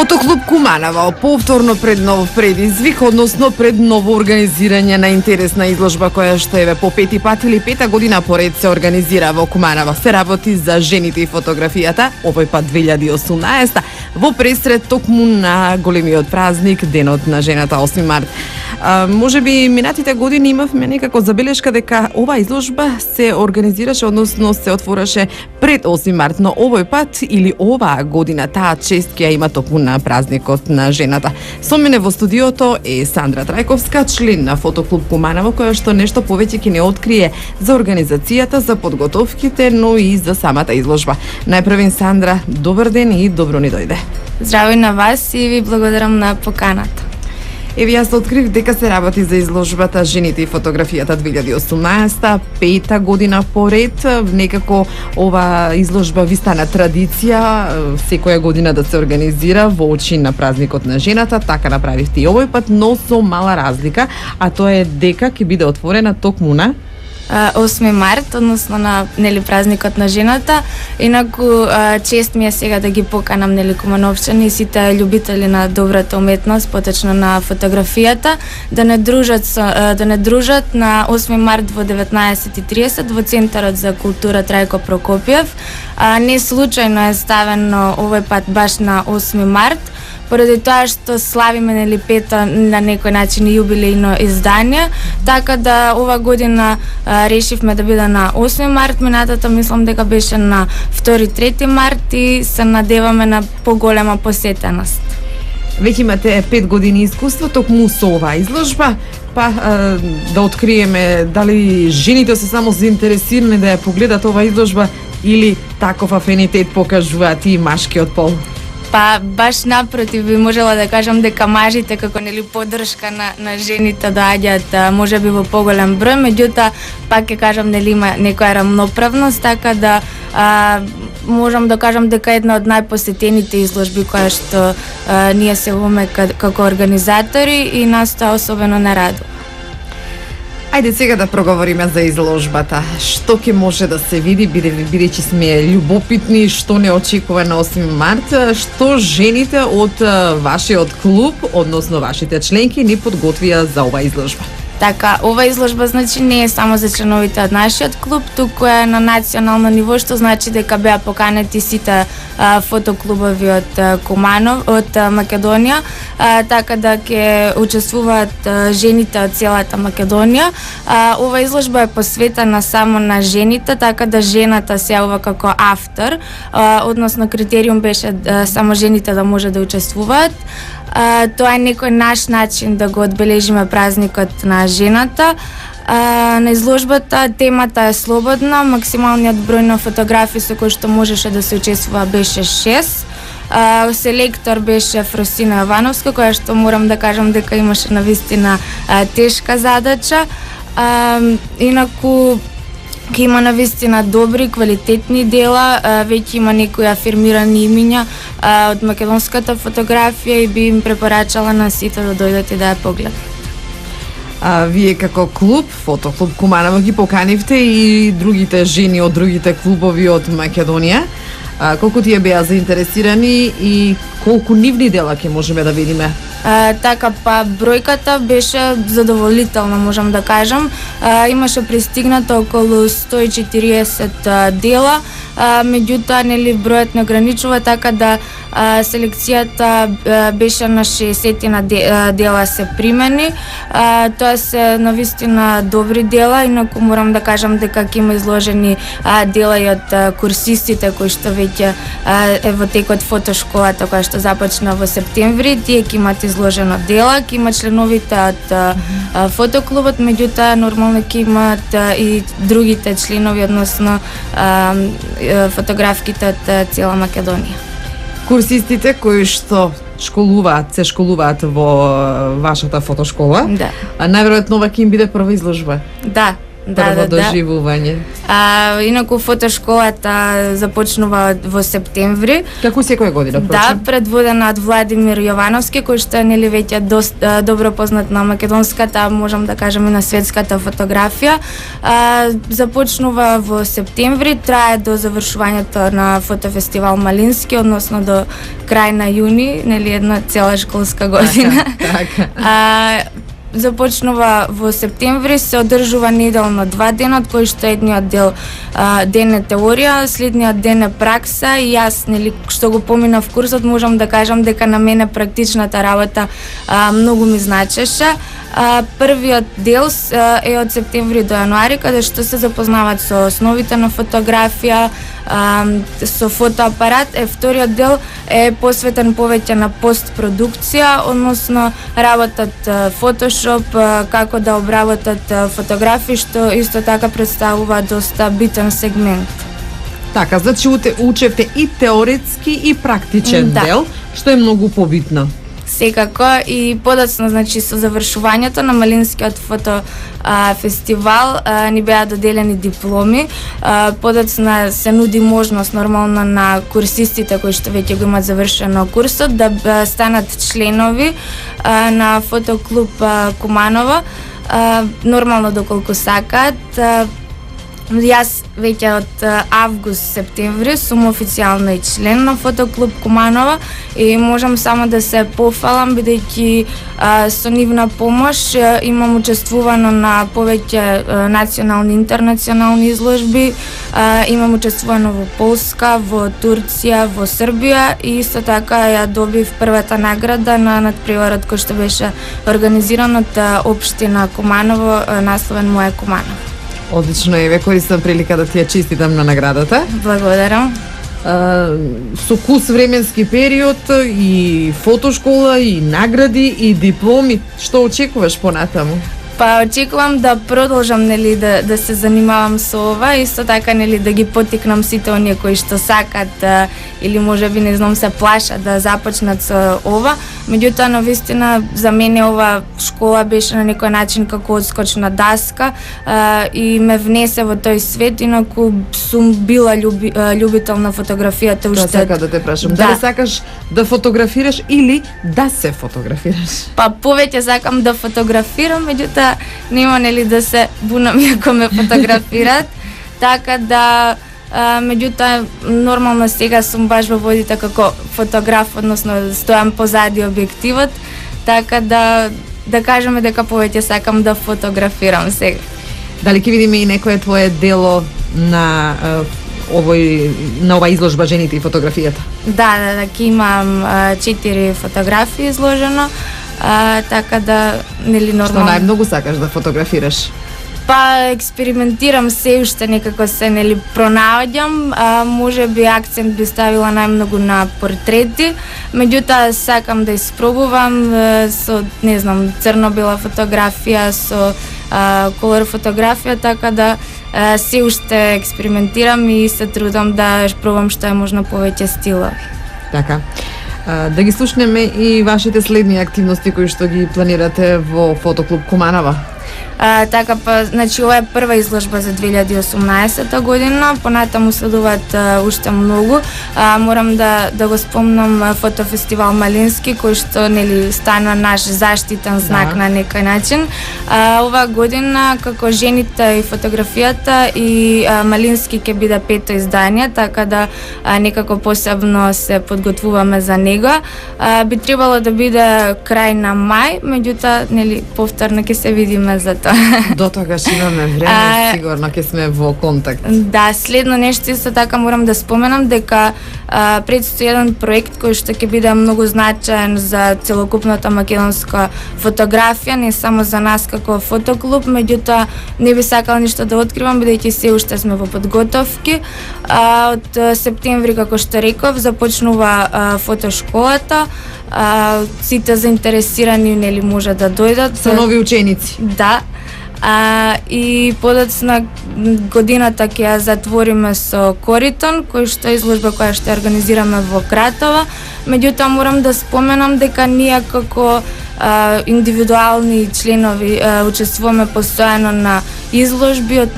Фотоклуб Куманово повторно пред нов предизвик, односно пред ново организирање на интересна изложба која што еве по пети пат или пета година поред се организира во Куманово. Се работи за жените и фотографијата, овој пат 2018 во пресред токму на големиот празник, Денот на жената 8 март. Може би минатите години имавме некако забелешка дека оваа изложба се организираше, односно се отвораше пред 8 март, но овој пат или оваа година таа чест ќе има токму на празникот на жената. Со мене во студиото е Сандра Трајковска, член на Фотоклуб Куманово, која што нешто повеќе ќе не открие за организацијата, за подготовките, но и за самата изложба. Најпрвен, Сандра, добар ден и добро ни дојде. Здраво на вас и ви благодарам на поканата. Еве, јас открив дека се работи за изложбата Жените и фотографијата 2018, пета година поред. Некако ова изложба ви стана традиција секоја година да се организира во очи на празникот на жената. Така направивте и овој пат, но со мала разлика, а тоа е дека ќе биде отворена токму на 8 март, односно на празникот на жената. Инаку чест ми е сега да ги поканам кумановчани и сите љубители на добрата уметност, поточно на фотографијата, да не дружат на 8 март во 19:30 во Центарот за култура Трајко Прокопиев. Не случајно е ставено овој пат баш на 8 март, поради тоа што славиме пета на некој начин јубилејно издание, така да ова година решивме да биде на 8 март, минатата мислам дека беше на 2-3 март и се надеваме на поголема посетеност. Веќе имате 5 години искуство токму со оваа изложба, па да откриеме дали жените се само заинтересирани да ја погледат оваа изложба или таков афинитет покажуваат и машкиот пол? Па баш напротив, би можела да кажам дека мажите како поддршка на жените доаѓаат можеби во поголем број, меѓутоа пак ќе кажам има некоја рамноправност, така да можам да кажам дека една од најпосетените изложби која што ние се имаме како организатори и нас тоа особено не радува. Ајде сега да проговориме за изложбата. Што ќе може да се види, бидејќи сме љубопитни, што не очекува на 8 март, што жените од вашиот клуб, односно вашите членки, ни подготвија за оваа изложба? Така, ова изложба значи не е само за членовите од нашиот клуб, туку е на национално ниво, што значи дека беа поканети сите фотоклубови од од Македонија, така да ќе учествуваат жените од целата Македонија. Ова изложба е посветена само на жените, така да жената се јавува како автор, односно критериум беше само жените да може да учествуваат. Тоа е некој наш начин да го одбележиме празникот на жената. На изложбата темата е слободна, максималниот број на фотографии со кои што можеше да се учествува беше 6. Селектор беше Фросина Јовановска, која што морам да кажам дека имаше навистина тешка задача. Инаку ќе има навистина добри, квалитетни дела, веќе има некои афирмирани имиња од македонската фотографија и би им препорачала на сите да дојдат и да ја погледат. Вие како клуб, Фотоклуб Куманово, ги поканивте и другите жени од другите клубови од Македонија. Колку тие беа заинтересирани и колку нивни дела ќе можеме да видиме? Така, па бројката беше задоволителна, можам да кажам. Имаше пристигнато околу 140 дела, меѓутоа бројот не ограничува, така да селекцијата беше на 60 дела се примени. Тоа се навистина добри дела, инаку морам да кажам дека ќе има изложени дела и од курсистите кои што веќе е во текот фотошколата која што започна во септември. Тие ќе имат изложено дела, ќе има членовите од фотоклубот, меѓутоа нормално ќе имат и другите членови, односно фотографките од цела Македонија. Курсистите кои што се школуваат во вашата фотошкола, да. Најверојатно ова ќе им биде прва изложба. Да, прво доживување. Инаку фотошколата започнува во септември. Како секоја година, Да, предводена од Владимир Јовановски, кој што е нели веќе доста добро познат на македонската, можам да кажам и на светската фотографија. Започнува во септември, трае до завршувањето на фотофестивал Малински, односно до крај на јуни, нели една цела школска година. Така. Започнува во септември, се одржува неделно 2 дена, од кои што едниот ден е теорија, следниот ден е пракса и јас, нели, што го поминав курсот, можам да кажам дека на мене практичната работа многу ми значеше. Првиот дел е од септември до јануари, каде што се запознаваат со основите на фотографија, со фотоапарат. Вториот дел е посветен повеќе на постпродукција, односно работат Фотошоп, како да обработат фотографии, што исто така представува доста битен сегмент. Така, значи учевте и теоретски и практичен дел, што е многу побитно. Секако, и подоцна, значи, со завршувањето на Малинскиот фестивал ни беа доделени дипломи. Подоцна се нуди можност нормално на курсистите кои што веќе го имаат завршено курсот да станат членови на фотоклуб Куманово, нормално доколку сакаат. Јас веќе од август-септември сум официјално и член на фотоклуб Куманово и можам само да се пофалам бидејќи со нивна помош имам учествувано на повеќе национални и интернационални изложби, имам учествувано во Полска, во Турција, во Србија и исто така ја добив првата награда на надпреварот кој што беше организиран од општина Куманово, насловен Моје Куманово. Одлично, еве, користам прилика да ти ја честитам на наградата. Благодарам. Со кус временски период и фотошкола, и награди, и дипломи, што очекуваш понатаму? Па очекувам да продолжам, нели, да се занимавам со ова, исто така, нели, да ги поттикнам сите оние кои што сакат или можеби, не знам, се плашат да започнат со ова. Меѓутоа, навистина, за мене ова школа беше на некој начин како одскочна даска и ме внесе во тој свет, инаку сум била љубител на фотографијата уште. Тоа сака да те прашам, дали сакаш да фотографираш или да се фотографираш? Па повеќе сакам да фотографирам, меѓутоа нема, нели, да се бунам ако ме фотографираат, така да меѓутоа нормално сега сум баш во водите како фотограф, односно стојам позади објективот, така да кажеме дека повеќе сакам да фотографирам сега. Дали ќе видиме и некое твое дело на ова изложба Жените и фотографијата? Да, ќе имам 4 фотографии изложено, така да, нели, нормално. Што најмногу сакаш да фотографираш? Па експериментирам се уште, некако се, нели, пронаоѓам, можеби акцент би ставила најмногу на портрети, меѓутоа сакам да испробувам со, не знам, црно-бела фотографија, со колор фотографија, така да се уште експериментирам и се трудам да пробам што е можно повеќе стилови. Така. Да ги слушнеме и вашите следни активности кои што ги планирате во фотоклуб Куманово. Така, па, значи, ова е прва изложба за 2018 година, понатаму следуваат уште многу. Морам да го спомнам фотофестивал Малински, кој што, нели, стана наш заштитен знак на некој начин. Ова година, како Жените и фотографијата и Малински ќе биде 5-то издание, така да некако посебно се подготвуваме за него. Би требало да биде крај на мај, меѓутоа, нели, повторно ќе се видиме за тоа. До тогаш имаме време, сигурно ќе сме во контакт. Да, следно нешто исто така морам да споменам дека предстои еден проект кој што ќе биде многу значаен за целокупната македонска фотографија, не само за нас како фотоклуб, меѓутоа не би сакала ништо да откривам бидејќи се уште сме во подготовки. Од септември, како што реков, започнува фотошколата. Сите заинтересирани, нели, може да дојдат. Со нови ученици. Да. И подоцна годината ќе ја затвориме со Коритон, кој што е изложба која што организираме во Кратово. Меѓутоа морам да споменам дека ние како индивидуални членови учествуваме постојано на изложби од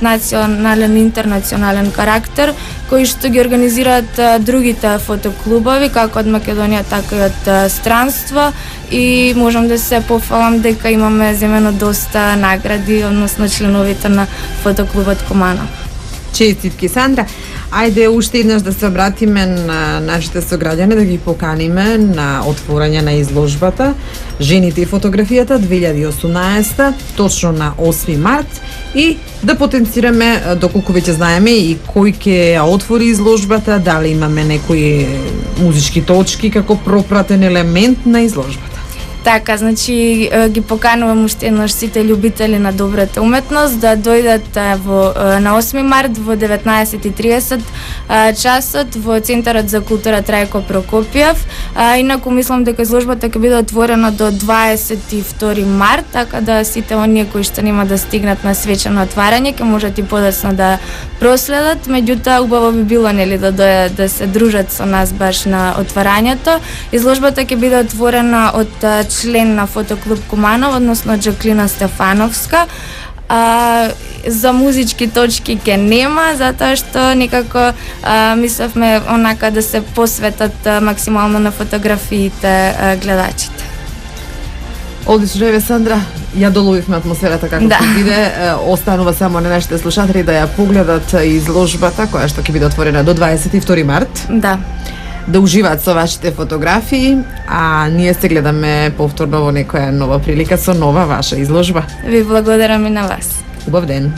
национален и интернационален карактер, кои што ги организираат другите фотоклубови, како од Македонија, така и од странство, и можам да се пофалам дека имаме земено доста награди, односно членовите на фотоклубот Куманово. Честитки, Сандра. Ајде уште еднаш да се обратиме на нашите сограѓани, да ги поканиме на отворање на изложбата Жените и фотографијата 2018, точно на 8 март, и да потенцираме доколку веќе знаеме и кој ќе ја отвори изложбата, дали имаме некои музички точки како пропратен елемент на изложбата. Така, значи ги поканувам уште еднаш сите љубители на добрата уметност да дојдат на 8 март во 19:30 часот во Центарот за култура Трајко Прокопиев. Инаку мислам дека изложбата ќе биде отворена до 22 март, така да сите оние кои што нема да стигнат на свечено отварање ќе можат и подоцна да проследат. Меѓутоа убаво би било нели да дојдат да се дружат со нас баш на отварањето. Изложбата ќе биде отворена од член на фотоклуб Куманово, односно Джаклина Стефановска. За музички точки ке нема, затоа што некако мислевме онака да се посветат максимално на фотографиите гледачите. Одлично, еве Сандра, ја доловивме атмосферата како ќе биде. Останува само на нашите слушатели да ја погледат изложбата која што ќе биде отворена до 22 март. Да уживаат со вашите фотографии, а ние се гледаме повторно во некоја нова прилика со нова ваша изложба. Ви благодарам и на вас. Убав ден.